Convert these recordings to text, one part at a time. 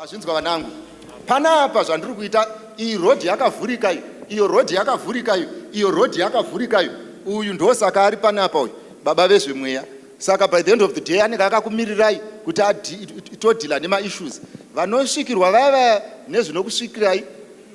Zvinzwa vanangu. Panapa zvandiri kuita, iyi rodhi yakavhurika iyo, iyo rodhi yakavhurika iyo, iyo rodhi yakavhurika iyo. Uyu ndosaka ari panapa uyu, baba vezvemweya. Saka by the end of the day anenge akakumirirai kuti todhila nema-issues. Vanosvikirwa vaya nezvinokusvikirai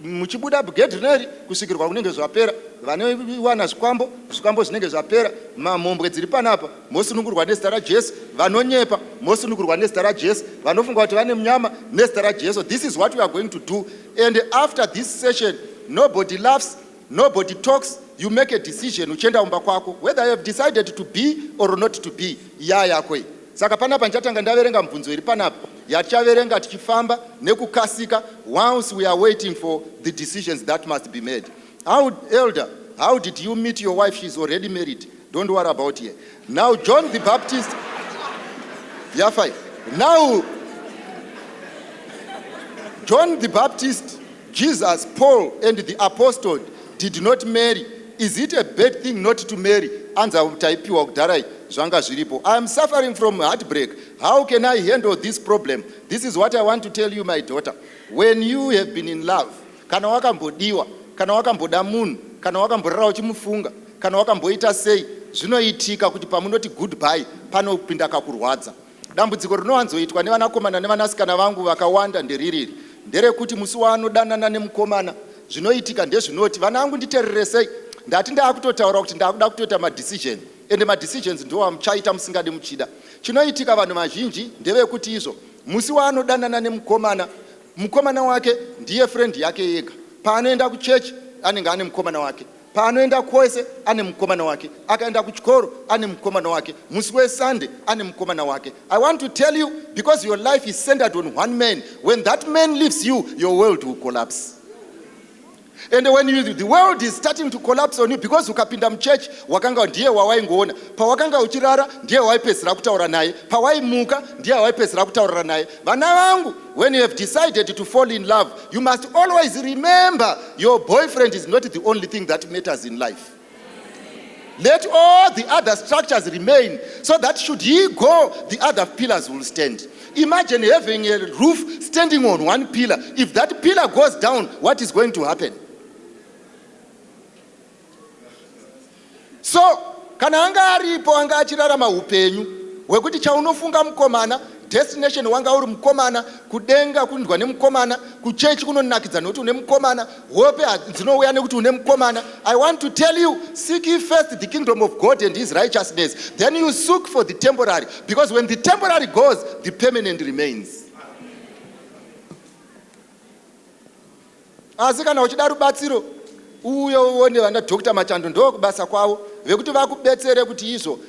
muchibuda bugedhineri kusvikirwa kunenge zvapera. Vanowana zvikwambo, zvikwambo zvinenge zvapera. Mamhombwe dziri panapa mosunungurwa nezita raJesu. Vanonyepa mosunungurwa nezita raJesu. Vanofunga kuti vane munyama nezita raJesu. This is what we are going to do. And after this session, nobody laughs, nobody talks. You make a decision uchenda umba kwako whether you have decided to be or not to be. Yako. Saka panapa nchatanga ndaverenga mubvunzo iri panapa yachaverenga tichifamba nekukasika once we are waiting for the decisions that must be made. Elder, how did you meet your wife? She's already married. Don't worry about it. Now John the Baptist. Fine. Now John the Baptist, Jesus, Paul and the apostle did not marry. Is it a bad thing not to marry? I am suffering from heartbreak. How can I handle this problem? This is what I want to tell you, my daughter. When you have been in love, kana wakambodiwa, kana wakamboda munhu, kana wakamborara uchimufunga, kana wakamboita sei, zvinoitika kuti pamunoti goodbye panopinda kakurwadza. Dambudziko rinowanzoitwa nevanakomana nevanasikana vangu vakawanda nderiri. Nderekuti musi wanodanana nemukomana, zvinoitika ndezvinoti vana vangu nditereresei. Ndati ndakutotaura kuti ndakuda kutoita madecision, ende madecisions ndo muchaita musingade muchida. Chinoitika vanhu vazhinji ndevekuti izvo musi waanodanana nemukomana, mukomana wake ndiye friend yake yega. Paanoenda kuchechi anenge ane mukomana wake, paanoenda kwese ane mukomana wake, akaenda kuchikoro ane mukomana wake, musi weSunday ane mukomana wake. I want to tell you, because your life is centered on one man, when that man leaves you, your world will collapse. And when the world is starting to collapse on you, because ukapinda mchurch wakanga ndiye wawaingoona, pawakanga uchirara ndiye waipesera kutaura naye, pawaimuka ndiye waipesera kutaura naye. Vana vangu, when you have decided to fall in love, you must always remember your boyfriend is not the only thing that matters in life. Let all the other structures remain, so that should he go, the other pillars will stand. Imagine having a roof standing on one pillar. If that pillar goes down, what is going to happen? So, kana anga aripo anga achirarama upenyu wekuti chaunofunga mukomana, destination wanga uri mukomana, kudenga kundwa nemukomana, kuchechi kunonakidza nokuti une mukomana, hope dzinouya nekuti une mukomana. I want to tell you, seek ye first the kingdom of God and his righteousness. Then you seek for the temporary, because when the temporary goes, the permanent remains. Asi kana uchida rubatsiro, uyo uone vana Dr. Machando ndo kubasa kwavo vekuti vakubetsere kuti izvo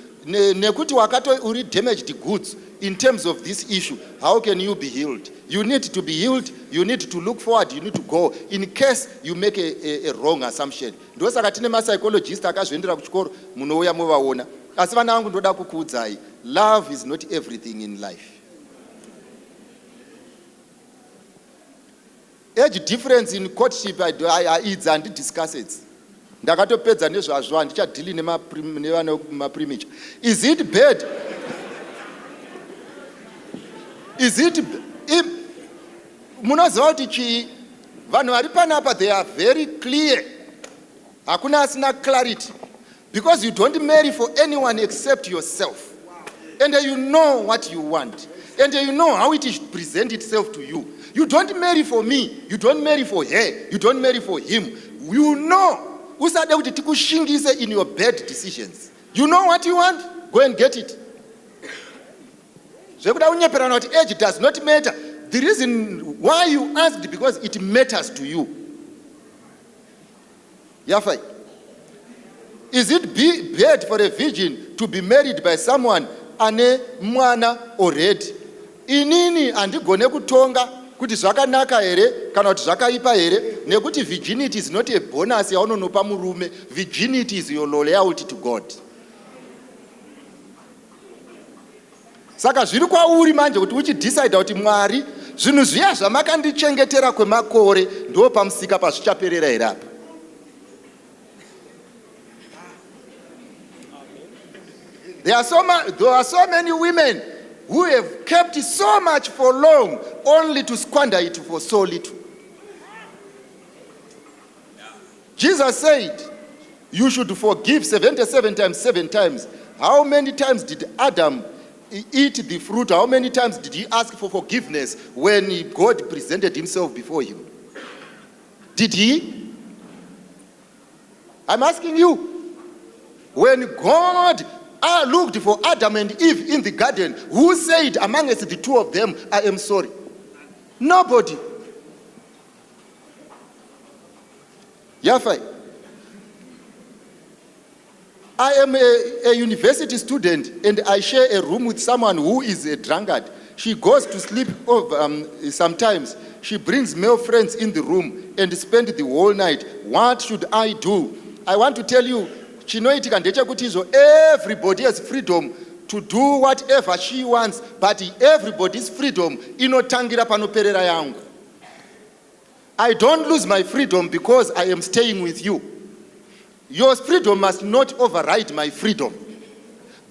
nekuti wakato uri damaged goods in terms of this issue. How can you be healed? You need to be healed. You need to look forward. You need to go in case you make a wrong assumption. Ndo saka tine ma-psychologist akazviendera kuchikoro munouya muvaona. Asi vana vangu ndoda kukuudzai, love is not everything in life. Age difference in courtship it's and discuss it. Ndakatopedza nezvazvo handichadhili nema-premature. Is it bad? Is it munoziva kuti chii? Vanhu vari panapa, they are very clear. Hakuna asina clarity. Because you don't marry for anyone except yourself. And you know what you want. And you know how it should present itself to you. You don't marry for me. You don't marry for her. You don't marry for him. You know. Usade kuti tikushingise in your bad decisions. You know what you want? Go and get it. Zvekuda unyeperana kuti age does not matter. The reason why you asked, because it matters to you. Yafai. Is it bad for a virgin to be married by someone ane mwana already? Inini andigone kutonga kuti zvakanaka here kana kuti zvakaipa here, nekuti virginity is not a bonus yaunonopa murume. Virginity is your loyalty to God. Saka zviri kwauri manje kuti uchidecide kuti Mwari, zvinhu zviya zvamakandichengetera kwemakore ndo pamusika pazvichaperera here apa. There are so many women who have kept so much for long, only to squander it for so little. Jesus said, you should forgive 77 times, 7 times. How many times did Adam eat the fruit? How many times did he ask for forgiveness when God presented himself before him? Did he? I'm asking you. When God looked for Adam and Eve in the garden, who said amongst the two of them, I am sorry? Nobody. Yafai. I am a university student and I share a room with someone who is a drunkard. She goes to sleep sometimes. She brings male friends in the room and spend the whole night. What should I do? I want to tell you, everybody has freedom to do whatever she wants, but everybody's freedom inotangira panoperera yangu. I don't lose my freedom because I am staying with you. Your freedom must not override my freedom.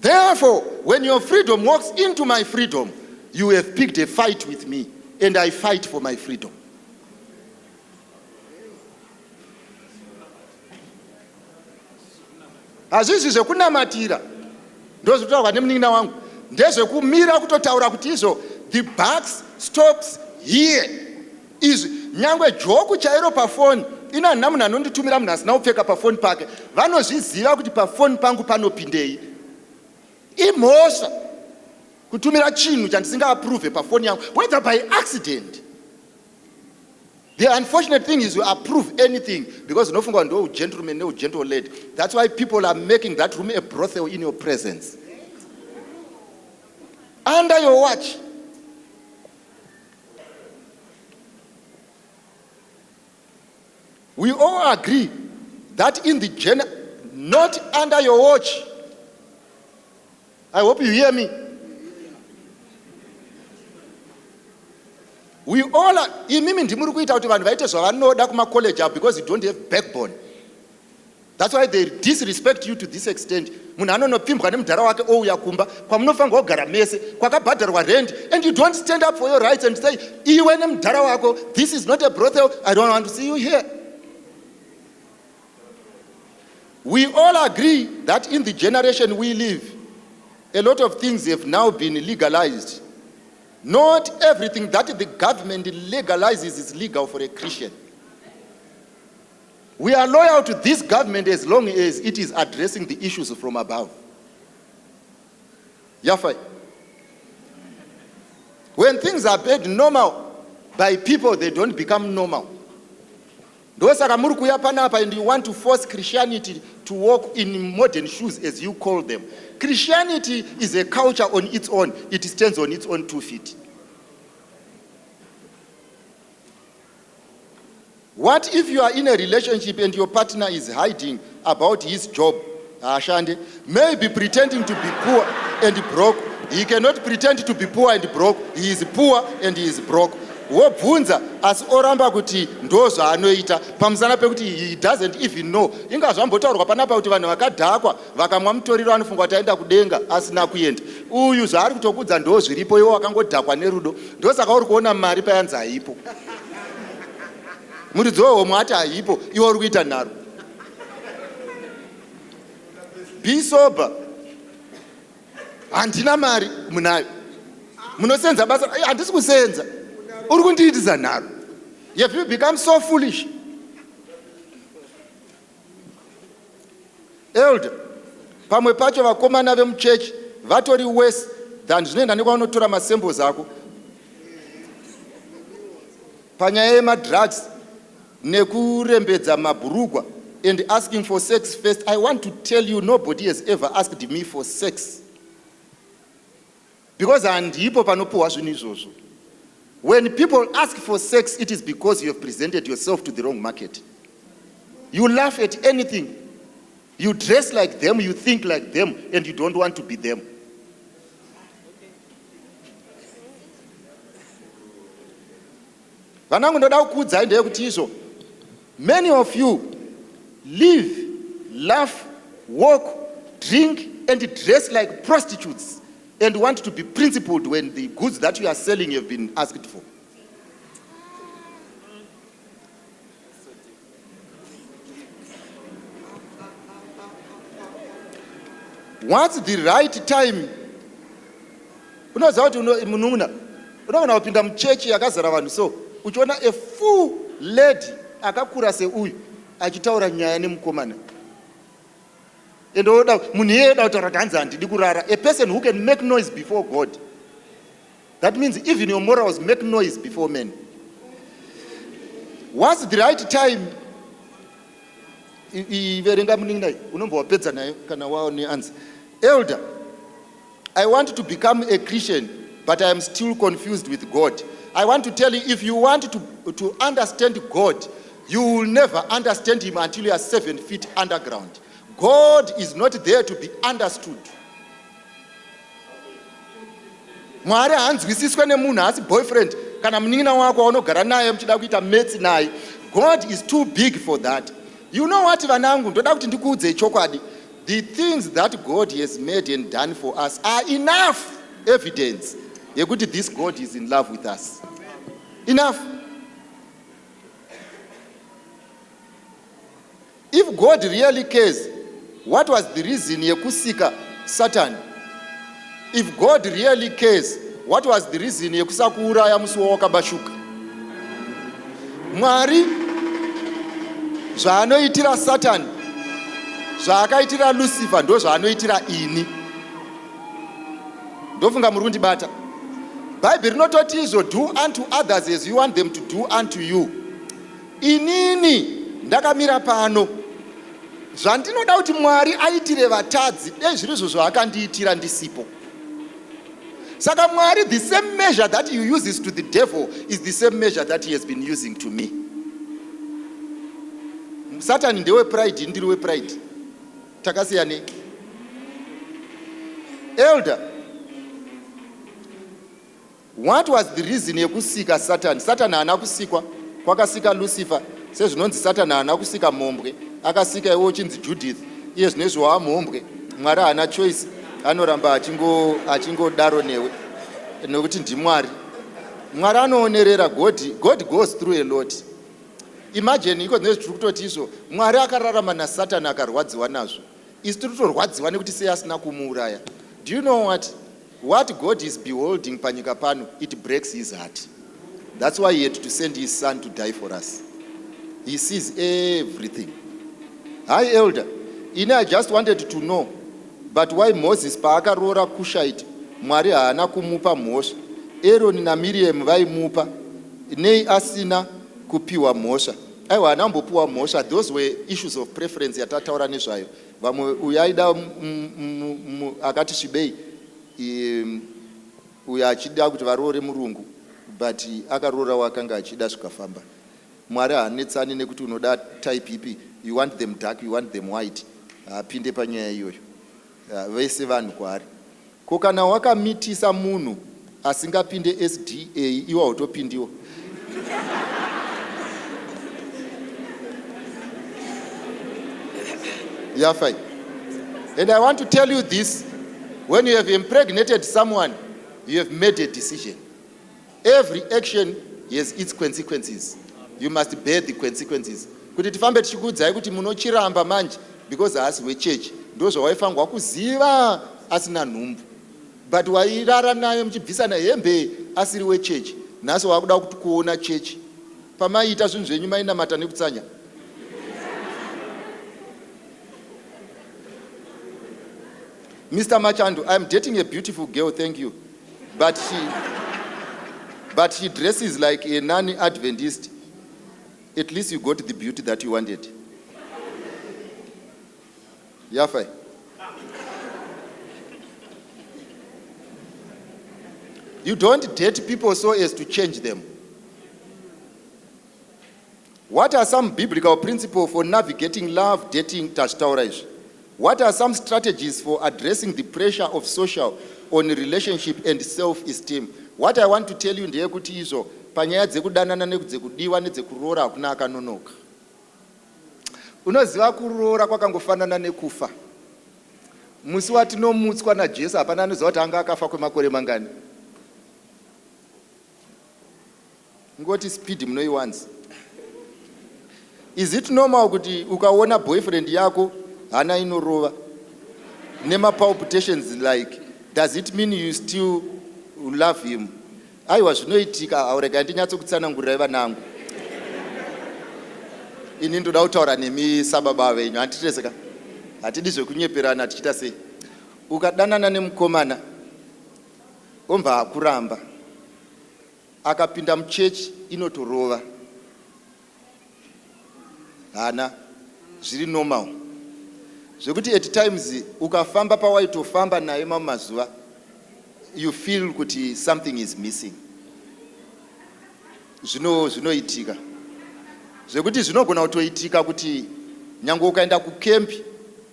Therefore, when your freedom walks into my freedom, you have picked a fight with me, and I fight for my freedom. Azvizi zvekunamatira ndozvitaurwa nemunin'ina wangu, ndezvekumira kutotaura kuti izvo the buck stops here. Izvi nyangwe joku chairo pafoni, ina nhamu anonditumira munhu asina kupfeka pafoni pake, vanozviziva kuti pafoni pangu panopindei. Imhosva kutumira chinhu chandisingaapprove pafoni yangu, whether by accident. The unfortunate thing is you approve anything because unofunga ndo gentleman no gentle lady. That's why people are making that room a brothel in your presence. Under your watch. We all agree that in the not under your watch. I hope you hear me. We all are, imimi ndimuri kuita kuti vanhu vaite zvavanoda kumacollege avo because you don't have backbone. That's why they disrespect you to this extent. Munhu anonopfimbwa nemudhara wake ouya kumba kwamunofanirwa kugara mese kwakabhadharwa rent, and you don't stand up for your rights and say iwe nemudhara wako, this is not a brothel, I don't want to see you here. We all agree that in the generation we live, a lot of things have now been legalized. Not everything that the government legalizes is legal for a Christian. We are loyal to this government as long as it is addressing the issues from above. Yafai. When things are made normal by people, they don't become normal. And you want to force Christianity to walk in modern shoes, as you call them. Christianity is a culture on its own. It stands on its own 2 feet. What if you are in a relationship and your partner is hiding about his job, maybe pretending to be poor and broke? He cannot pretend to be poor and broke. He is poor and he is broke. Wobvunza asi oramba kuti ndo zvaanoita pamusana pekuti he doesn't even know. Inga zvambotaurwa panapa kuti vanhu vakadhakwa vakamwa mutoriro anofunga kuti aenda kudenga asina kuenda. Uyu zvaari kutokudza ndo zviripo, iwo wakangodhakwa nerudo. Ndosaka uri kuona mari payanzi haipo. Muridzi wehomwe ati haipo, iwo uri kuita nharo. Be sober. Handina mari munayo. Munosenza basa, handisi kusenza. Uri kundiitisa nharo. Have you become so foolish? Elder, pamwe pacho vakomana vemuchechi vatori worse than zvinoenda nekwaunotora masamples ako. Panyaya yemadrugs nekurembedza mabhurugwa and asking for sex first, I want to tell you nobody has ever asked me for sex. Because handipo panopuhwa zvinhu izvozvo. When people ask for sex, it is because you have presented yourself to the wrong market. You laugh at anything. You dress like them, you think like them, and you don't want to be them. Many of you live, laugh, walk, drink, and dress like prostitutes and want to be principled when the goods that you are selling have been asked for. What's the right time? Unoziva kuti munun'una unogona kupinda muchechi yakazara vanhu so uchiona a full lady akakura seuyu achitaura nyaya nemukomana. And munhu iye oda kutaura kuti hanzi handidi kurara. A person who can make noise before God. That means even your morals make noise before men. What's the right time? Iverenga muningi unombowapedza nayo kana waone answer. Elder, I want to become a Christian, but I am still confused with God. I want to tell you, if you want to understand God, you will never understand him until you are 7 feet underground. God is not there to be understood. Mwari hanzwisiswe nemunhu asi boyfriend kana munin'ina wako unogara naye muchida kuita mates naye. God is too big for that. You know what, vanangu, ndoda kuti ndikuudze chokwadi. The things that God has made and done for us are enough evidence yekuti this God is in love with us. Enough. If God really cares, what was the reason yekusika Satan? If God really cares, what was the reason yekusakuuraya musi wawakabashuka? Mwari zvaanoitira Satan, zvaakaitira Lucifer, ndo zvaanoitira ini. Ndofunga muri kundibata. Bible rinototi izvo, do unto others as you want them to do unto you. Inini ndakamira pano, zvandinoda kuti Mwari aitire vatadzi nezvirizvo zvaakandiitira ndisipo. Saka Mwari, the same measure that he uses to the devil is the same measure that he has been using to me. Satan ndewe pride, ndiri we pride. Takasiyane. Elder, what was the reason yekusika Satan? Satan haana kusikwa, kwakasika Lucifer. Sezvinonzi Satan haana kusika mhombwe, akasika iwo uchinzi Judith. Iye zvinezvo waamhombwe. Mwari haana choice, anoramba achingodaro newe nokuti ndimwari. Mwari anoonerera. God goes through a lot. Imagine iko nezvo tiri kutoti izvo, Mwari akararama naSatan akarwadziwa nazvo. Isi tiri kutorwadziwa nekuti sei asina kumuuraya. Do you know what God is beholding panyika pano? It breaks his heart. That's why he had to send his son to die for us. He sees everything. Hi elder, I just wanted to know, but why Moses paakaroora Cushite, Mwari haana kumupa mhosva? Aaron naMiriam vaimupa, nei asina kupiwa mhosva? Aiwa, haana kumbopiwa mhosva. Those were issues of preference yatataura nezvayo. Vamwe uyo aida akati svibei, uyo achida kuti varoore murungu, but akaroora wakanga achida zvikafamba. Mwari haanetsani nekuti unoda type ipi, you want them dark, you want them white. Apinde panyaya iyoyo. Vese vanhu kwaari. Ko kana wakamitisa munhu asingapinde SDA, iwo hautopindiwo. Yeah, fine. And I want to tell you this, when you have impregnated someone, you have made a decision. Every action has its consequences. You must bear the consequences. Kuti tifambe tichikuudzai kuti munochiramba manje because haasi wechechi, ndo zvawaifanirwa kuziva asina nhumbu. But wairara naye muchibvisana hembe asiri wechechi. Nhasi wakuda kuti kuona chechi. Pamaita zvinhu zvenyu mainamata nekutsanya. Mr. Machando, I'm dating a beautiful girl, thank you. But she dresses like a non-Adventist. At least you got the beauty that you wanted. Yeah, fine. You don't date people so as to change them. What are some biblical principles for navigating love, dating, tachitauraj? What are some strategies for addressing the pressure of social on relationship and self-esteem? What I want to tell you ndeyekuti izvo panyaya dzekudanana nedzekudiwa nedzekuroora hakuna akanonoka. Unoziva kuroora kwakangofanana nekufa. Musi watinomutswa naJesu hapana anoziva kuti anga akafa kwemakore mangani. Ngoti speed munoiwanza. Is it normal kuti ukaona boyfriend yako hana inorova? Nema palpitations like, does it mean you still love him? Aiwa zvinoitika aurega ndinyatsokutsana vanangu. Ini ndoda kutaura nemi sababa venyu handiteseka. Hatidi zvekunyeperana tichita sei. Ukadanana nemukomana omba akuramba akapinda muchechi inotorova. Hana zviri normal. Zvekuti at times ukafamba pawaitofamba naye mamazuva you feel kuti something is missing. Zvinoitika. Zvekuti zvinogona kutoitika kuti nyange ukaenda kukempi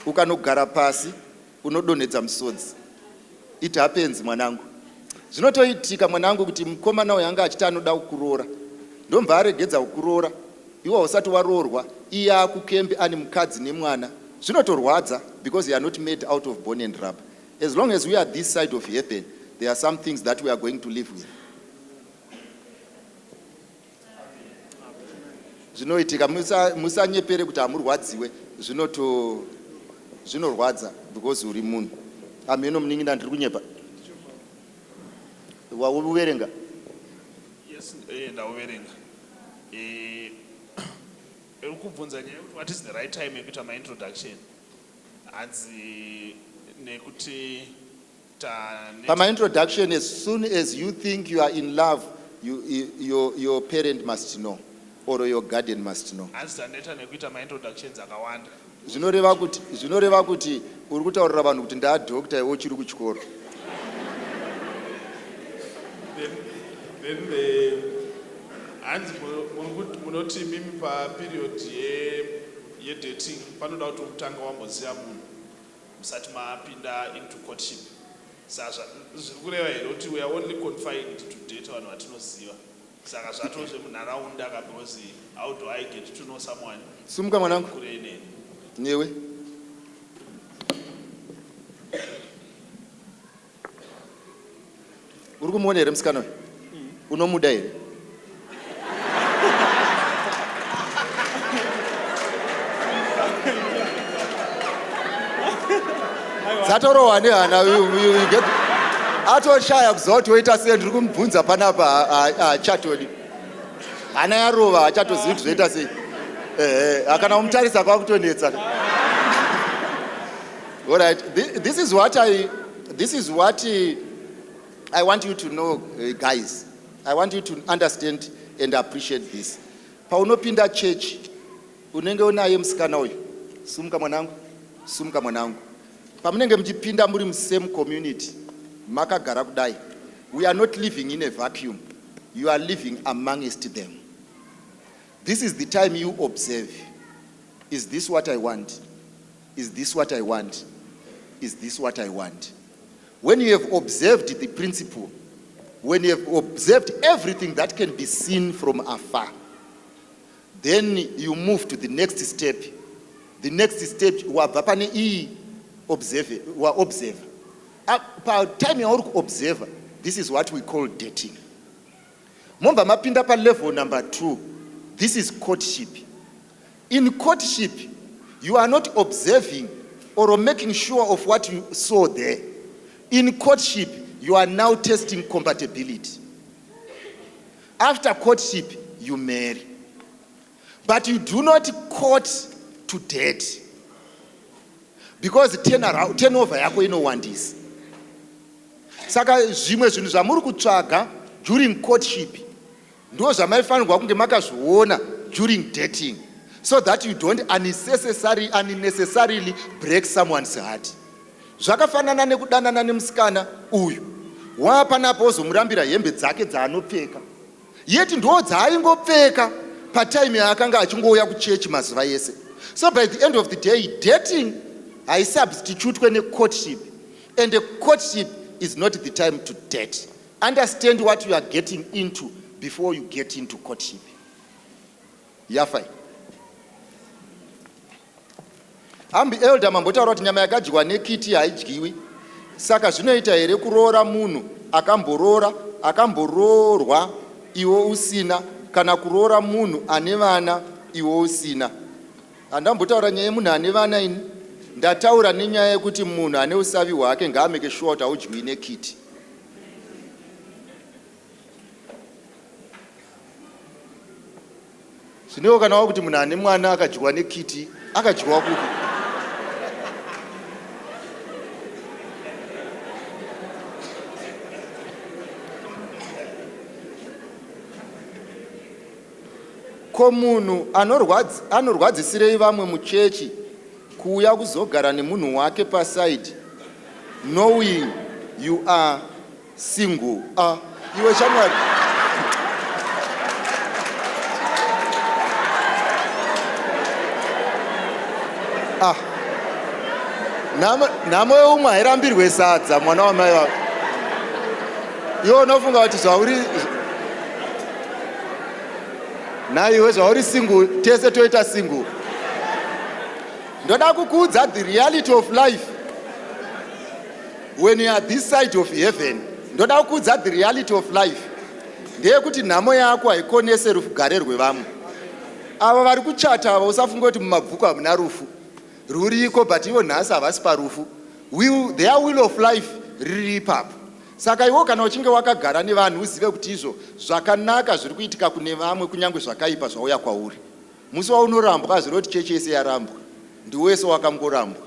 ukanogara pasi unodonhedza musodzi. It happens mwanangu. Zvinotoitika mwanangu kuti mukomana uyu anga achiti anoda kukuroora. Ndomva aregedza kukuroora. Iwo usati waroorwa iye akukempi ani mukadzi nemwana. Zvinotorwadza because you are not made out of bone and rubber. As long as we are this side of heaven, there are some things that we are going to live with. Zvinoitika musanyepere kuti hamurwadziwe, zvinorwadza because uri munhu. Ameno muningi ndiri kunyepa. Wauverenga? Yes, ndauverenga. Urikubvunza nyaya kuti what is the right time yekuita ma-introduction? Hanzi nekuti introduction, as soon as you think you are in love, your parent must know, or your guardian must know. Hanzi taneta nekuita ma-introductions akawanda. Zvinoreva kuti uri kutaurira vanhu kuti ndaadhokta iwe uchiri kuchikoro. Then hanzi munoti mimi paperiod yedating panoda kuti mutanga wamboziva munhu musati mapinda into courtship. Saka zviri kureva here kuti we are only confined to date vanhu vatinoziva. Saka zvatozvemunharaunda because how do I get to know someone? Sumuka mwanangu. Newe. Uri kumuona here musikana uyu? Unomuda here? Zatorowa nehana atoshaya kuziva kuti woita sei ndiri kumubvunza panapa achatodi. Hana yarova achatozivi kuti zvoita sei. Akana kumutarisa kwakutonetsa. All right, this is what I want you to know, guys. I want you to understand and appreciate this. Paunopinda church, unenge unaye musikana uyu. Sumuka mwanangu, sumuka mwanangu. Pamunenge mchipinda muri mu same community, makagara kudai. We are not living in a vacuum. You are living amongst them. This is the time you observe. Is this what I want? Is this what I want? Is this what I want? When you have observed the principle, when you have observed everything that can be seen from afar, then you move to the next step. The next step, observe. By the time you observe, this is what we call dating. Momba mapinda pa level number 2. This is courtship. In courtship, you are not observing or making sure of what you saw there. In courtship, you are now testing compatibility. After courtship, you marry. But you do not court to date. Because turnover yako inowandisa. Saka zvimwe zvinhu zvamuri kutsvaga during courtship ndo zvamaifanirwa kunge makazviona during dating, so that you don't unnecessarily break someone's heart. Zvakafanana nekudanana nemusikana uyu. Wapanapo wozomurambira hembe dzake dzaanopfeka. Yeti ndo dzaaingopfeka patime yaakanga achingouya kuchechi mazuva yese. So by the end of the day, dating I substitute when a courtship. And a courtship is not the time to date. Understand what you are getting into before you get into courtship. Yafai. Ambi elder mambotaura kuti nyama yakadyiwa nekiti haidyiwi. Saka zvinoita here kuroora munhu akamboroorwa iwo usina, kana kuroora munhu ane vana iwo usina. Handambotaura nyaya yemunhu ane vana ini. ndataura nenyaya yekuti munhu ane usavi hwake ngaameke sure kuti haudyiwi nekiti. Zvinewo kana kuti munhu ane mwana akadyiwa nekiti akadyiwa kupi? Ko munhu anorwadzisirei vamwe muchechi kuuya kuzogara nemunhu wake pasaidi knowing you are single? Iwe shamwari, nhamo yeumwe hairambirwe sadza, mwana wamai wako. Iwe unofunga kuti zvauri naiwe zvauri single tese toita single. Ndoda kukuudza the reality of life when you are this side of heaven. Ndoda kukuudza the reality of life ndeyekuti nhamo yako haikoneseri kugare rwevamwe. Ava vari kuchata ava usafunga kuti mumabhuku hamuna rufu, ruriko, but ivo nhasi havasi parufu. Their will of life riri ipapo. Saka iwo kana uchinge wakagara nevanhu uzive kuti izvo zvakanaka zviri kuitika kune vamwe kunyange zvakaipa zvauya kwauri. Musi waunorambwa hazviri kuti chechi yese yarambwa, ndiwese wakangorambwa.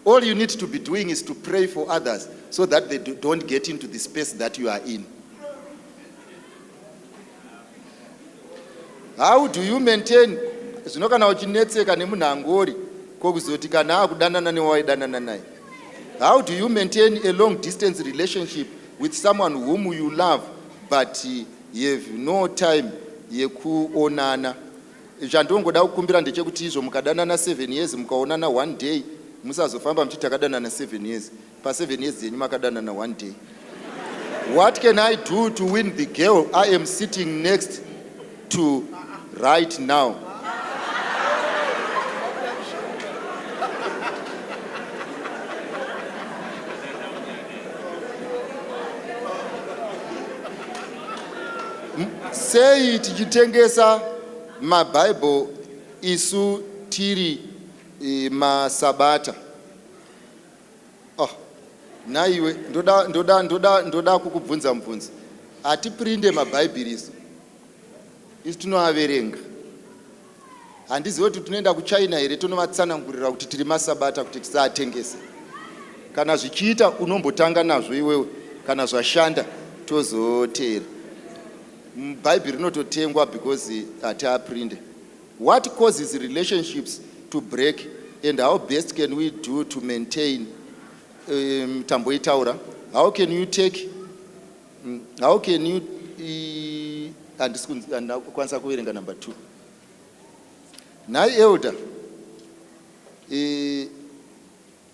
All you need to be doing is to pray for others so that they don't get into the space that you are in. How do you maintain? Zvino kana uchinetseka nemunhu angori kokuzoti kana akudanana newaidanana naye. How do you maintain a long distance relationship with someone whom you love but you have no time yekuonana? Zvandongoda kukumbira ndechekuti izvo mukadanana 7 years mukaonana 1 day, musazofamba muchiti takadanana 7 years, pa 7 years yenyu makadanana 1 day. What can I do to win the girl I am sitting next to right now? Sei tichitengesa maBible isu tiri masabata? Naiwe ndoda kukubvunza mubvunzo. Hatipirinde maBhayibheri isu tinoaverenga. Handizivi kuti tunoenda kuChina here tonovatsanangurira kuti tiri masabata kuti tisaatengese. Kana zvichiita unombotanga nazvo iwewe, kana zvashanda tozoteera. Bible rinototengwa because hatiapirinde. What causes relationships to break and how best can we do to maintain? Tamboitaura, how can you take, how can you kwanisa kuverenga number 2. Nai elder,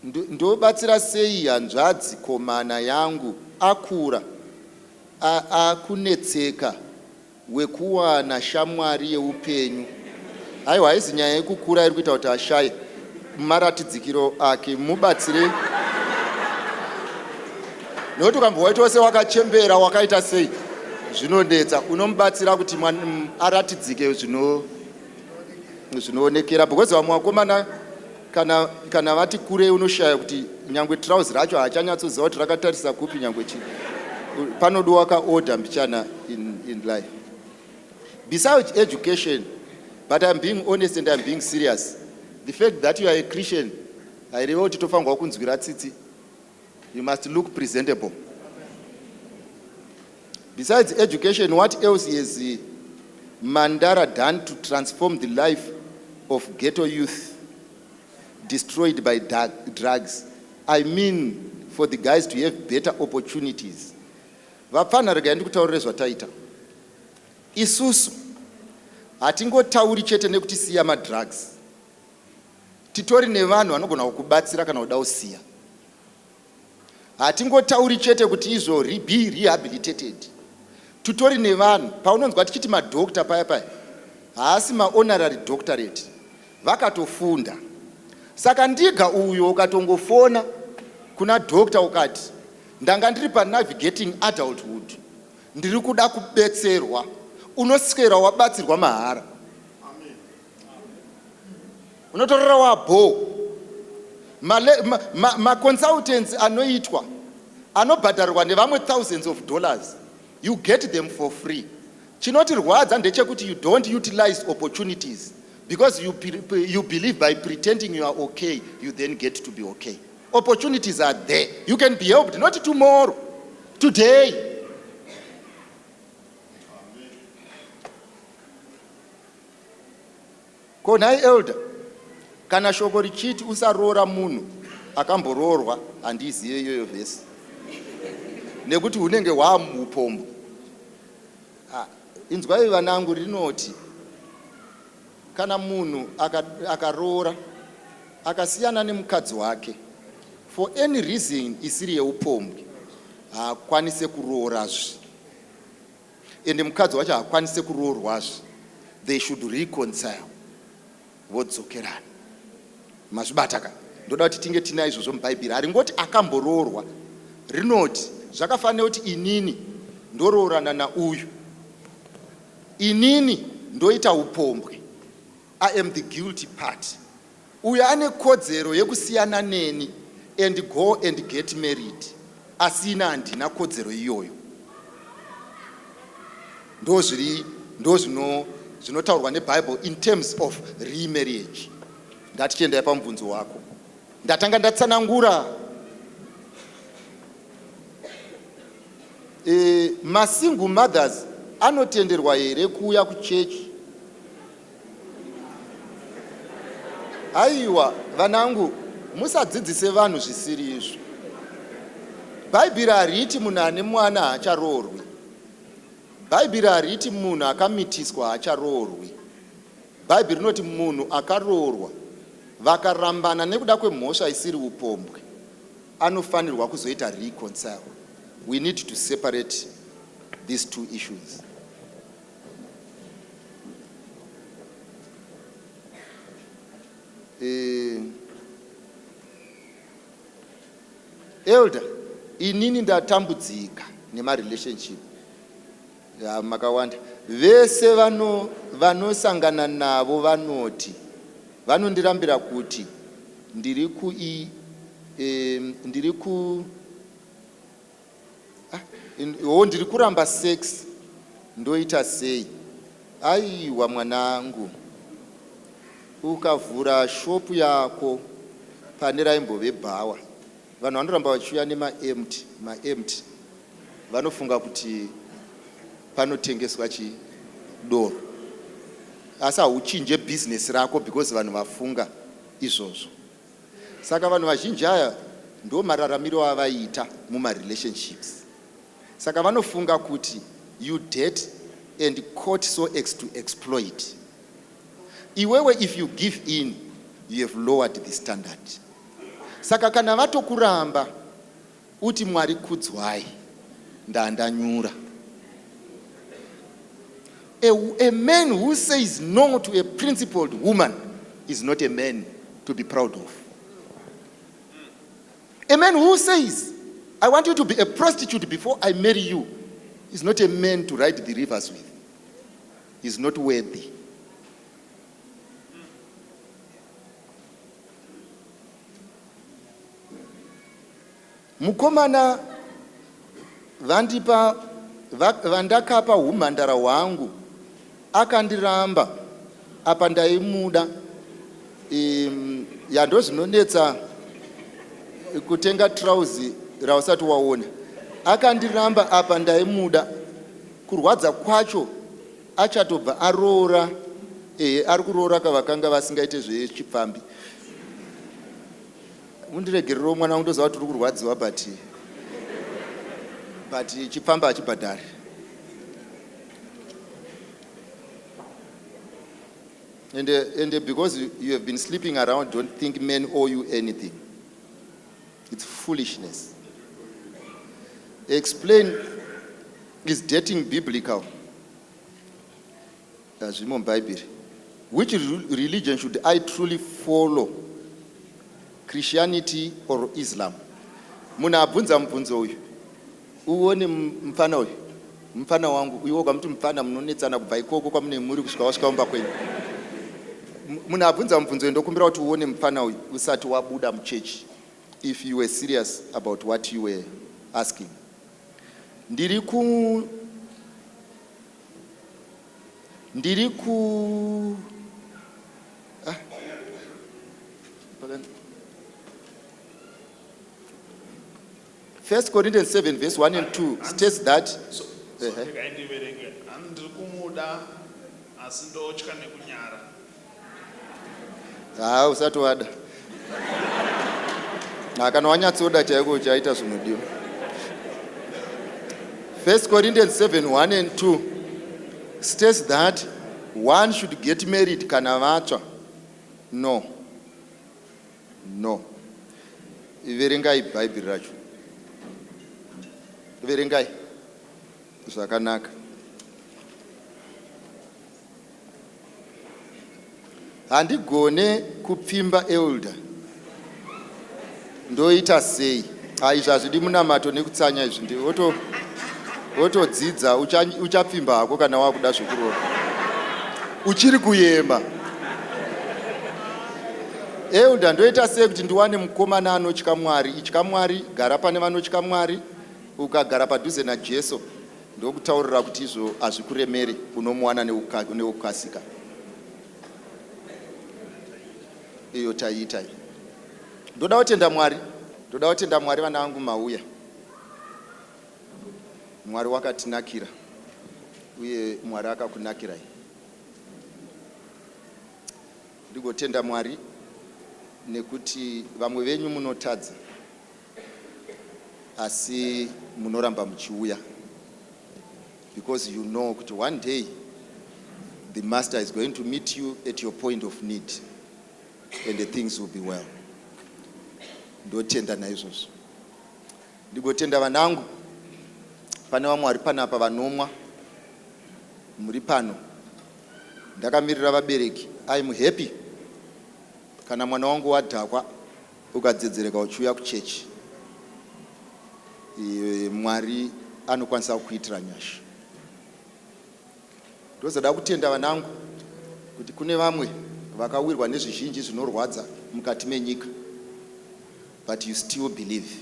ndobatsira sei hanzvadzi komana yangu akura akunetseka wekuwana shamwari yeupenyu. Aiwa, haizi nyaya yekukura iri kuita kuti ashaye maratidzikiro ake. Mubatsire nokuti ukambowaita wose wakachembera wakaita sei zvinodetsa, unomubatsira kuti aratidzike zvinoonekera. Because vamwe vakomana kana vati kurei unoshaya kuti nyangwe trouser racho haachanyatsoziva kuti rakatarisa kupi nyangwe chii. Panodiwa ka-order mbichana in life. Besides education, but I'm being honest and I'm being serious. The fact that you are a Christian, I really to find kunzwira tsitsi. You must look presentable. Besides education, what else is Mandara done to transform the life of ghetto youth destroyed by drugs? I mean, for the guys to have better opportunities. Vapfana rega ndikutaurire zvataita. Isusu hatingotauri chete nekuti siya madrugs. Titori nevanhu vanogona kukubatsira kana uda usiya. Hatingotauri chete kuti izvo be rehabilitated. Titori nevanhu paunonzwa tichiti madokta paya haasi mahonorary doctorate, vakatofunda. Saka ndiga uyo ukatongofona kuna dokta ukati ndanga ndiri navigating adulthood, ndiri kuda kubetserwa, unoswera wabatsirwa mahara. Unotorera wabho Consultants anoitwa anobhadharwa nevamwe thousands of dollars, you get them for free. Chinotirwadza ndechekuti you don't utilize opportunities because you believe by pretending you are okay, you then get to be okay. Opportunities are there. You can be helped, not tomorrow, today. Konai elder, kana shoko richiti usaroora munhu akamboroorwa, handizive iyoyo vhesi. Nekuti unenge waamupombo. Inzwai vanangu rinoti, kana munhu akaroora, akasiyana nemukadzi wake, for any reason isiri yeupombwe, haakwanise kuroorazve. Ende mukadzi wacho haakwanise kuroorwazve. They should reconcile. Vodzokerana. Mazvibataka. Ndoda kuti tinge tina izvozvo mubhaibheri. Haringoti akamboroorwa. Rinoti, zvakafanira kuti inini ndoroorana nauyu. Inini ndoita upombwe. I am the guilty party. Uyu ane kodzero yekusiyana neni and go and get married. Asina handina kodzero iyoyo. Zvinotaurwa neBible in terms of remarriage. Ndatichienda pamubvunzo wako. Ndatanga ndatsanangura. Masingle mothers anotenderwa here kuuya kuchechi. Aiwa, vanangu, musadzidzise vanhu zvisiri izvo. Bhaibheri hariti munhu ane mwana haacharoorwi. Bhaibheri hariti munhu akamitiswa haacharoorwi. Bhaibheri rinoti munhu akaroorwa, vakarambana nekuda kwemhosva isiri upombwe, anofanirwa kuzoita reconcile. We need to separate these two issues. Elder, inini ndatambudzika nemarelationship. Makawanda. Vese vanosangana navo vanoti, vanondirambira kuti ndiri kuramba sex, ndoita sei? Aiwa mwanangu, ukavhura shopu yako pane raimbove bhawa, vanhu vanoramba vachiuya nemaempty, vanofunga kuti panotengeswa chidoro. Asi hauchinje business rako because vanhu vafunga izvozvo. Saka vanhu vazhinji aya ndo mararamiro avaita mumarelationships. Saka vanofunga kuti you date and court so to exploit. Iwewe if you give in, you have lowered the standard. Saka kana vatokuramba uti Mwari kudzwai, ndandanyura. A man who says no to a principled woman is not a man to be proud of. A man who says, I want you to be a prostitute before I marry you, is not a man to ride the rivers with. He's not worthy. Mukomana vandakapa umhandara hwangu akandiramba, apa ndaimuda, yando zvinonetsa kutenga trousi rausati waona. Akandiramba apa ndaimuda, kurwadza kwacho achatobva aroora, ari kuroora kavakanga vasingaite zvechipfambi. Mundiregererewo mwana wangu ndoziva kuti uri kurwadziwa but chipfamba hachibhadhari. And because you have been sleeping around, don't think men owe you anything. It's foolishness. Explain, is dating biblical? Which religion should I truly follow? Christianity or Islam? Muna abvunza mubvunzo uyu. Uone mfana uyu. Mfana wangu. Uyoga mtu mfana munonetsana kubva ikoko kwamune muri kusvika wasvika umba kwenyu. munhu abvunza mubvunzo ndokumbira kuti uone mufana uyu usati wabuda muchechi, if you were serious about what you were asking. Ndiri ku 1 Corinthians 7 verse 1 and 2 states that ndikaendiverenge handiri kumuda asi ndotya nekunyara. usati wada kana wanyatsoda chaiko chaita zvinodiwa. 1 Corinthians 7 1 and 2 states that one should get married kana vatsva. No. Verengai bhaibheri racho, verengai zvakanaka. Handigone kupfimba elder, ndoita sei? Izvi hazvidi munamato nekutsanya, izvi ndi wotodzidza uchapfimba hako kana wakuda zvokurora uchiri kuyemba. Elder ndoita sei kuti ndiwane mukomana anotya Mwari? Itya Mwari, gara pane vanotya Mwari. Ukagara padhuze naJesu ndokutaurira kuti izvo hazvikuremeri, unomuwana neukasika. Iyo taiita. Ndoda kutenda Mwari vana vangu mauya. Mwari wakatinakira uye Mwari akakunakirai. Ndigotenda Mwari nekuti vamwe venyu munotadza asi munoramba muchiuya, because you know kuti one day the master is going to meet you at your point of need and the things will be well. Ndotenda naizvozvo. Ndigotenda vanangu, pane vamwe vari panapa vanomwa, muri pano. Ndakamirira vabereki. I am happy kana mwana wangu wadhakwa ukadzedzereka uchiuya kuchechi. Mwari anokwanisa kukuitira nyasha. Ndozoda kutenda vanangu kuti kune vamwe vakawirwa nezvizhinji zvinorwadza mukati menyika, but you still believe.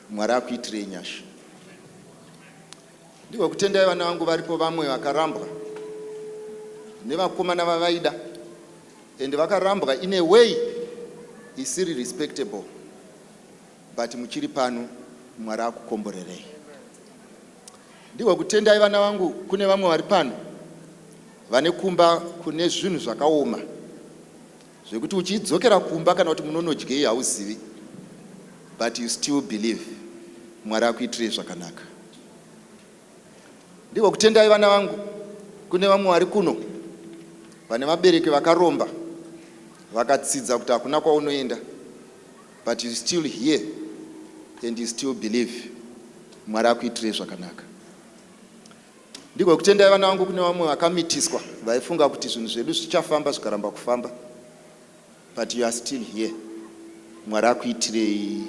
Mwari akuitirei nyasha. Ndiko kutendai vana vangu. Varipo vamwe vakarambwa nevakomana vavaida, and vakarambwa in a way isiri respectable, but muchiri pano Mwari akukomborerei. Ndiko kutendai vana vangu. Kune vamwe vari pano vane kumba kune zvinhu zvakaoma zvekuti uchidzokera kumba kana kuti munonodyei hauzivi, but you still believe. Mwari akuitirei zvakanaka. Ndiko kutendai vana vangu. Kune vamwe vari kuno vane vabereki vakaromba vakatsidza kuti hakuna kwaunoenda, but you still here and you still believe. Mwari akuitirei zvakanaka. Ndiko kutendai vana vangu. Kune vamwe vakamitiswa vaifunga kuti zvinhu zvedu zvichafamba zvikaramba kufamba, but you are still here. Mwari akuitirei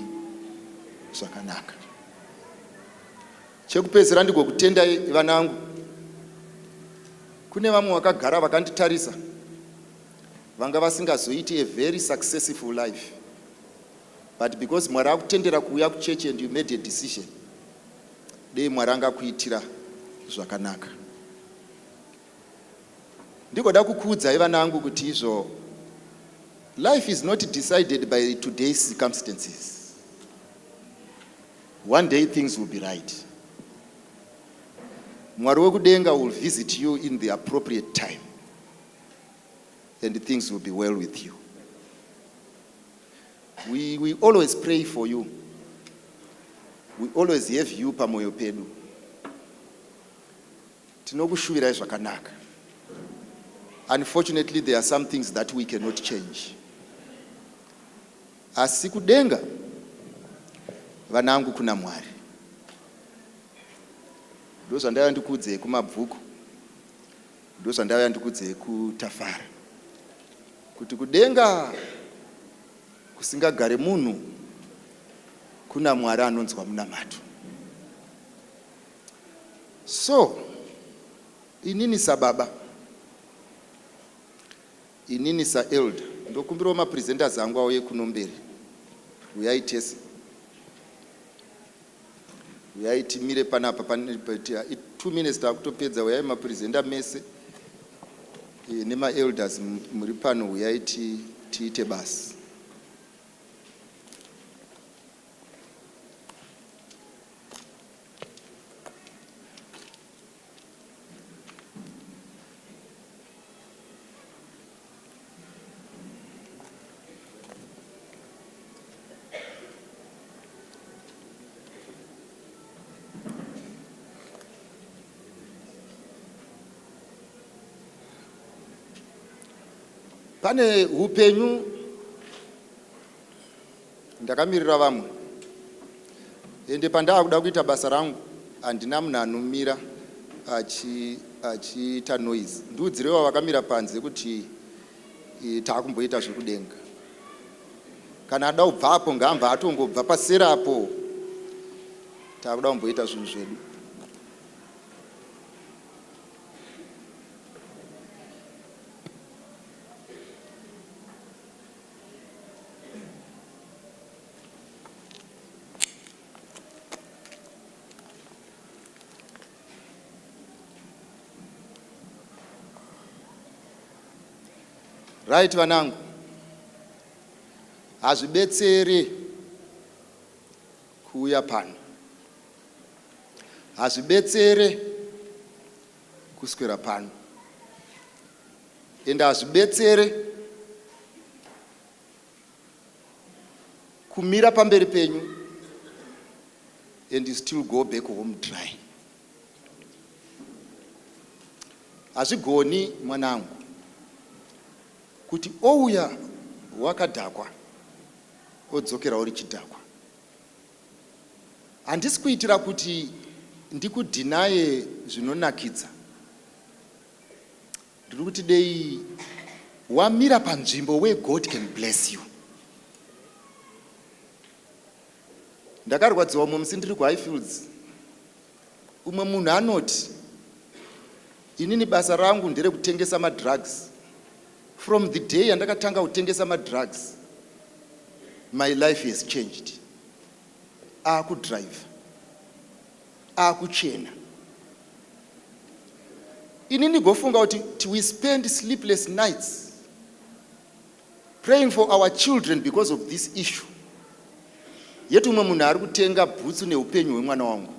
zvakanaka. Chekupedzera ndiko kutendai vana vangu. Kune vamwe vakagara vakanditarisa vanga vasingazoiti a very successful life, but because Mwari akutendera kuuya kuchechi and you made a decision, dei Mwari angakuitira zvakanaka. Ndikoda kukuudzai vana vangu kuti izvo, life is not decided by today's circumstances. One day things will be right. Mwari wekudenga will visit you in the appropriate time and things will be well with you. We always pray for you. We always have you pamoyo pedu. Tinokushuvirai zvakanaka. Unfortunately, there are some things that we cannot change. Asi kudenga vanangu kuna Mwari. Ndozvandauya ndikuudzei kumabvuku, ndozvandauya ndikuudzei kutafara, kuti kudenga kusingagare munhu kuna Mwari anonzwa munamato. So inini sababa inini saelder ndokumbirawo mapresenters angu auye kuno mberi. Uyai tese. Uyai timire panapa 2 minutes takutopedza. Uyai mapresenter mese nemaelders muri pano. Uyai tiite basi. Pane upenyu ndakamirira vamwe ende pandakuda kuita basa rangu handina munhu anomira achiita noise. Ndiudzirewo vakamira panze kuti taakumboita zvekudenga. Kana ada kubva apo ngaambva atongobva pasera apo. Taakuda kumboita zvinhu zvedu. Right vanangu, hazvibetsere kuuya pano, hazvibetsere kuswera pano, ende hazvibetsere kumira pamberi penyu and you still go back home dry. Hazvigoni mwanangu kuti ouya wakadhakwa odzokera uri chidhakwa. Handisi kuitira kuti ndikudhinaye zvinonakidza. Ndiri kuti dei wamira panzvimbo where God can bless you. Ndakarwadziwa mumwe musi ndiri kuHighfields. Umwe munhu anoti inini basa rangu nderekutengesa madrugs. From the day andakatanga kutengesa madrugs, my life has changed. Akudrive, akuchena. Inini gofunga kuti we spend sleepless nights praying for our children because of this issue. Yetu umwe munhu ari kutenga bhutsu neupenyu hwemwana wangu.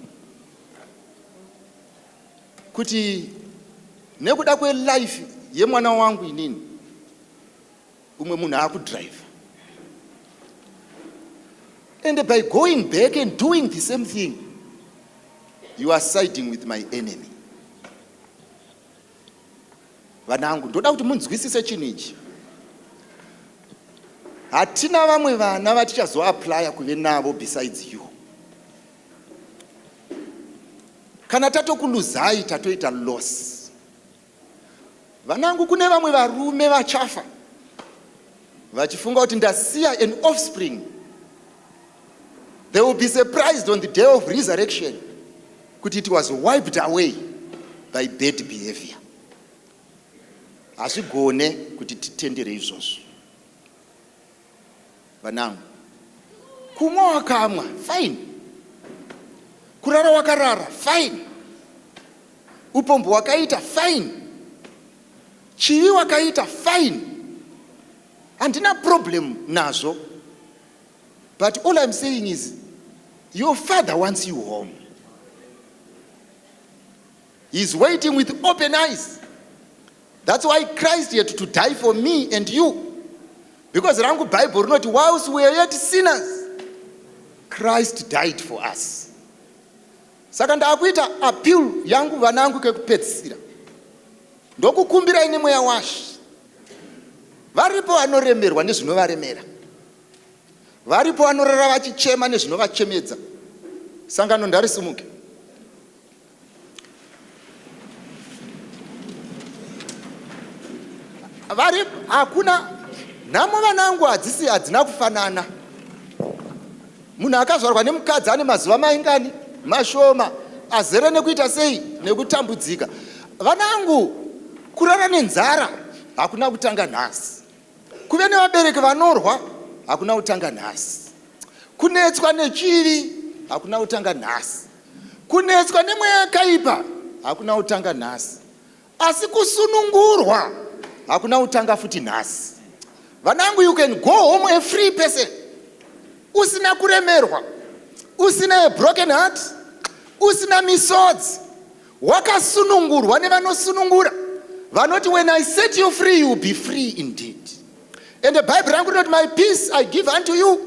Kuti nekuda kwelife yemwana wangu inini umwe munhu akudrive. And by going back and doing the same thing, you are siding with my enemy. Vanangu, ndoda kuti munzwisise chinhu ichi. Hatina vamwe vana vatichazoaplya kuve navo besides you. Kana tatokuluzai tatoita loss. Vanangu, kune vamwe varume vachafa vachifunga kuti ndasiya an offspring. They will be surprised on the day of resurrection kuti it was wiped away by bad behavior. Hazvigone kuti titendere izvozvo. Vanangu, kumwa wakamwa, fine. Kurara wakarara, fine. Upombo wakaita, fine. Chivi wakaita, fine. Handina problem nazvo. But all I'm saying is, your father wants you home. He's waiting with open eyes. That's why Christ had to die for me and you. Because Rangu Bible not whilst we are yet sinners, Christ died for us. Saka ndakuita appeal yangu vanangu kekupedzisira. Ndokukumbira ine mweya washe. Varipo vanoremerwa nezvinovaremera. Varipo vanorara vachichema nezvinovachemedza. Sangano ndarisimuke. Hakuna nhamo vanangu hadzina kufanana. Munhu akazvarwa nemukadzi ane mazuva maingani mashoma azere nekuita sei nekutambudzika. Vanangu, kurara nenzara hakuna kutanga nhasi. Kuve nevabereki vanorwa, hakuna kutanga nhasi. Kunetswa nechivi, hakuna kutanga nhasi. Kunetswa nemweya yakaipa, hakuna kutanga nhasi. Asi kusunungurwa, hakuna kutanga futi nhasi. Vanangu, you can go home a free person. Usina kuremerwa, usina a broken heart, usina misodzi. Wakasunungurwa nevanosunungura. Vanoti, when I set you free, you will be free indeed. And the Bible rangu not, my peace I give unto you.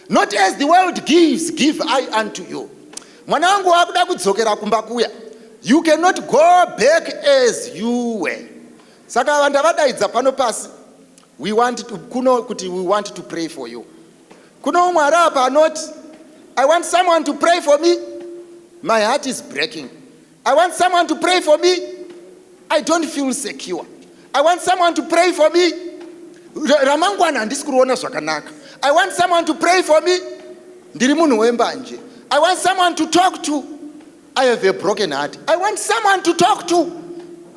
Not as the world gives, give I unto you. Mwana wangu wakuda kudzokera kumba kuya. You cannot go back as you were. Saka vanda vadaidza pano pasi. We want to pray for you. Kuno umwe ari apa anoti, I want someone to pray for me. My heart is breaking. I want someone to pray for me. I don't feel secure. I want someone to pray for me. Ramangwana handisi kuona zvakanaka. I want someone to pray for me. Ndiri munhu wembanje. I want someone to talk to. I have a broken heart. I want someone to talk to.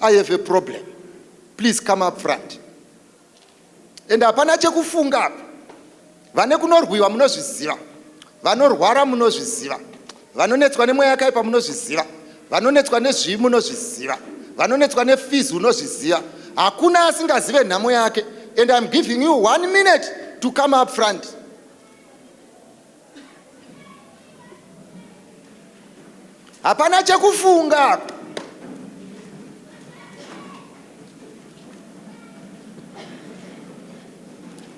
I have a problem. Please come up front. And hapana chekufunga apa. Vane kunorwiwa munozviziva. Vanorwara munozviziva. Vanonetswa nemweya yakaipa munozviziva. Vanonetswa nezvivi munozviziva. Vanonetswa nefizi munozviziva. Hakuna asingazive nhamo yake. And I'm giving you 1 minute to come up front. Hapana chekufunga.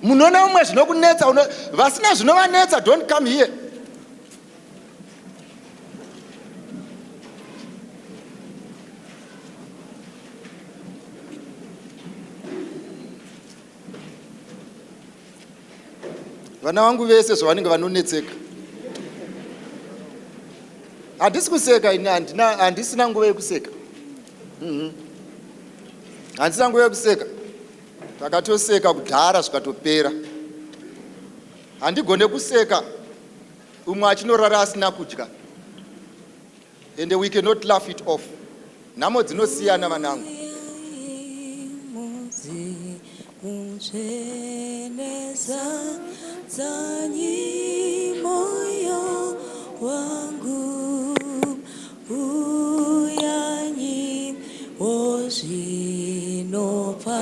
Munona umwe zvinokunetsa, vasina zvinovanetsa, don't come here. Vana vangu vese zvavanenge vanonetseka. Handisi kuseka ini, handisina nguva yekuseka. Handisina nguva yekuseka. Takatoseka kudhara zvikatopera. Handigone kuseka umwe achinorara asina kudya. And we cannot laugh it off. Nhamo dzinosiyana vanangu. Moyo wangu uyanyi ozinopa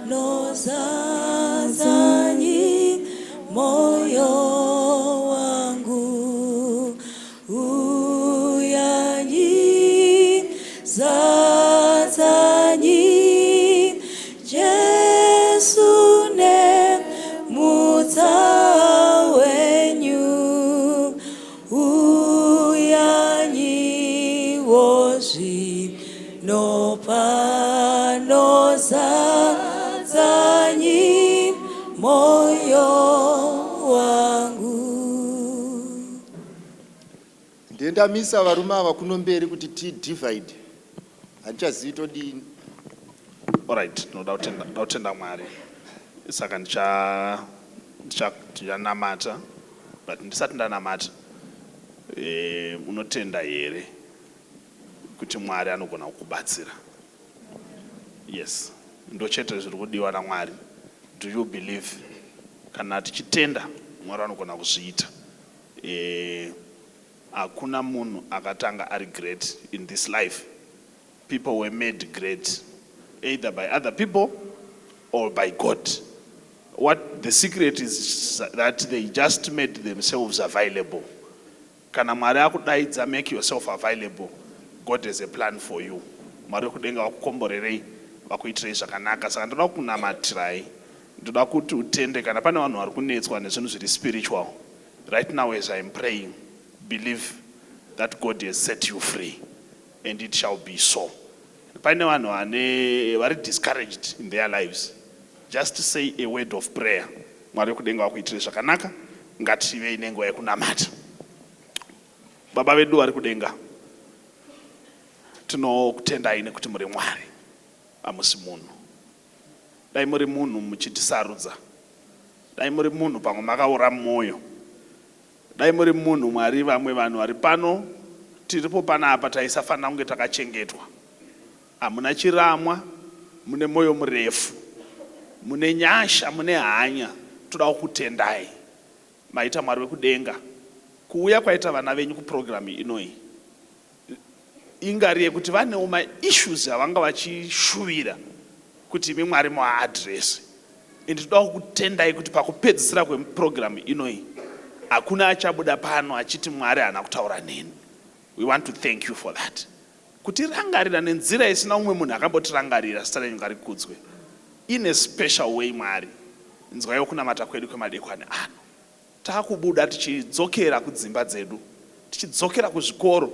nozazanyi moyo wangu uyanyi zazanyi Jesu ne mutawenyu uyanyi wozi no panozazanyi moyo wangu. Ndendamisa varume ava kuno mberi kuti tidivide. Handichazivi todini. Alright, ndinotenda Mwari. Saka ndichanamata, but ndisati ndanamata. Unotenda here kuti Mwari anogona kukubatsira? Yes, ndochete zviri kudiwa naMwari. Do you believe? Kana tichitenda Mwari anogona kuzviita. Hakuna munhu akatanga ari great in this life. People were made great either by other people or by God. What the secret is that they just made themselves available. Kana Mwari akudaidza, make yourself available. God has a plan for you. Mwari kudenga wakukomborerei, vakuitirei zvakanaka. Saka ndoda kunamatirai, ndoda kuti utende. Kana pane vanhu vari kunetswa nezvinhu zviri spiritual, right now as I am praying, believe that God has set you free, and it shall be so. Pane vanhu vari discouraged in their lives, just say a word of prayer. Mwari kudenga wakuitirei zvakanaka. Ngativei nenguva yekunamata. Baba vedu vari kudenga, tinokutendai nekuti muri Mwari, hamusi munhu. Dai muri munhu muchitisarudza, dai muri munhu pamwe makaura mwoyo, dai muri munhu Mwari, vamwe vanhu vari pano tiripo panapa taisafanira kunge takachengetwa. Hamuna chiramwa, mune moyo murefu, mune nyasha, mune hanya. Toda kukutendai maita Mwari wekudenga kuuya kwaita vana venyu kupurogiramu inoi. Ingari yekuti vanewo maissues avanga vachishuvira kuti imi Mwari muaadresi. Ende toda kukutendai kuti pakupedzisira kwepurogiramu inoi hakuna achabuda pano achiti Mwari haana kutaura neni. We want to thank you for that. Kuti rangarira nenzira isina umwe munhu akambotirangarira, zita renyu ngarikudzwe. In a special way Mwari, nzwaiwo kunamata kwedu kwemadekwana ano. Taakubuda tichidzokera kudzimba dzedu, tichidzokera kuzvikoro,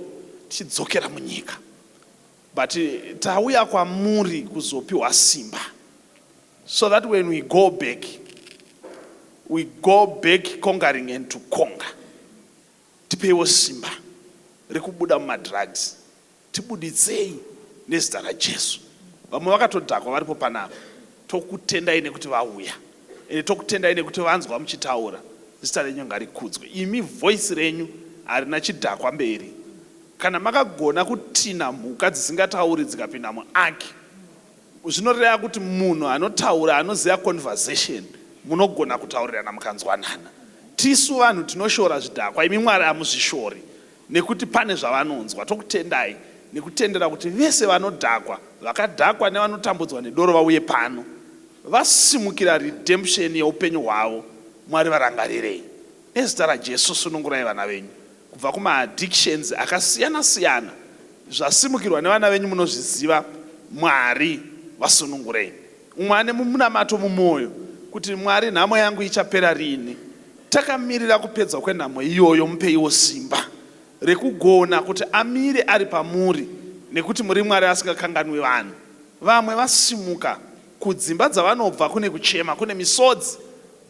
tichidzokera munyika. But tauya kwamuri kuzopiwa simba, so that when we go back conquering and to conquer. Tipewo simba rekubuda mumadrugs, tibuditsei nezita raJesu. Vamwe vakatodhakwa varipo panapa. Tokutendai nekuti vauya, ende tokutendai nekuti vanzwa muchitaura, zita renyu ngarikudzwe. Imi voice renyu harina chidhakwa mberi. Kana makagona kutina mhuka dzisingatauri dzikapinda muaki, zvinoreva kuti munhu anotaura, anoziva conversation, munogona kutaurirana mukanzwanana. Tisu vanhu tinoshora zvidhakwa, imi Mwari hamuzvishori nekuti pane zvavanonzwa. Tokutendai nekutendera kuti vese vanodhakwa, vakadhakwa nevanotambudzwa nedoro vauye pano, vasimukira redemption yeupenyu hwavo. Mwari varangarirei. Nezita raJesu sunungurai vana venyu kubva kuma-addictions akasiyana siyana. Zvasimukirwa nevana venyu munozviziva, Mwari vasunungurei. Umwe ane munamato mumwoyo kuti Mwari, nhamo yangu ichapera rini? Takamirira kupedza kwenhamo iyoyo, mupeiwo simba rekugona kuti amire ari pamuri, nekuti muri Mwari asingakanganwi vanhu. Vamwe vasimuka kudzimba dzavanobva kune kuchema, kune misodzi.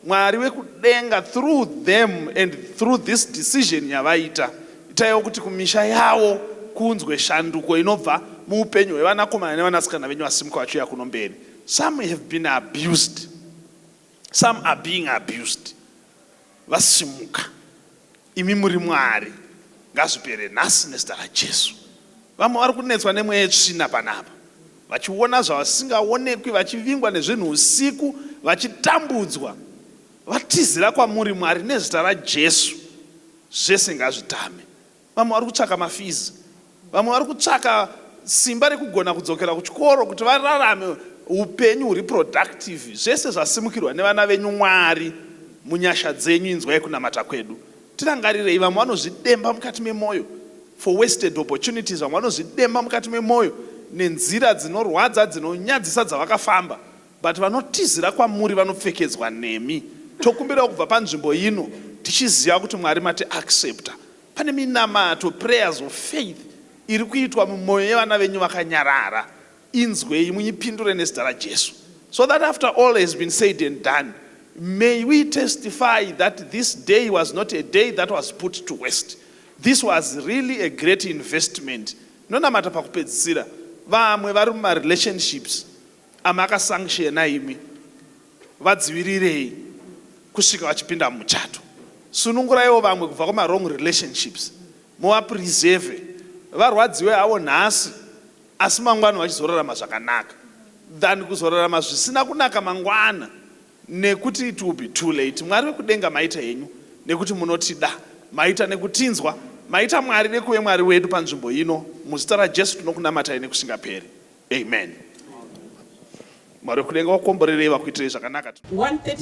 Mwari wekudenga, through them and through this decision yavaita, itaiwo kuti kumisha yavo kunzwe shanduko inobva muupenyu hwevanakomana nevanasikana venyu vasimuka vachiuya kuno mberi. Some have been abused, some are being abused. Vasimuka, imi muri Mwari, ngazvipere nhasi nezita raJesu. Vamwe vari kunetswa nemweya yetsvina panapa, vachiona zvavasingaonekwi, vachivingwa nezvinhu usiku, vachitambudzwa. Vatizira kwamuri Mwari nezita raJesu, zvese ngazvitame. Vamwe vari kutsvaka mafizi, vamwe vari kutsvaka simba rekugona kudzokera kuchikoro kuti vararame upenyu huri productive. Zvese zvasimukirwa nevana venyu Mwari munyasha dzenyu, inzwai kunamata kwedu. Tirangarirei. Vamwe vanozvidemba mukati memwoyo for wasted opportunities, vamwe vanozvidemba mukati memwoyo nenzira dzinorwadza, dzinonyadzisa dzavakafamba, but vanotizira kwamuri vanopfekedzwa nemi. Tokumbira kubva panzvimbo ino tichiziva kuti Mwari mati accepta. Pane minamato, prayers of faith iri kuitwa mumwoyo yevana venyu vakanyarara. Inzwei muipindure nezita raJesu. So that after all has been said and done, may we testify that this day was not a day that was put to waste. This was really a great investment. Nonamata pakupedzisira, vamwe vari muma-relationships amakasanctiona imi, vadzivirirei kusvika vachipinda mumuchato. Sununguraiwo vamwe kubva kuma-wrong relationships, muvapreserve, varwadziwe havo nhasi, asi mangwana vachizorarama zvakanaka, than kuzorarama zvisina kunaka mangwana, nekuti it will be too late. Mwari wekudenga maita henyu nekuti munotida, maita nekutinzwa, maita Mwari nekuve Mwari wedu panzvimbo ino. Muzita raJesu tinokunamatai nekusingaperi. Amen. Mwari wekudenga wakomborerei vakuitirei zvakanaka.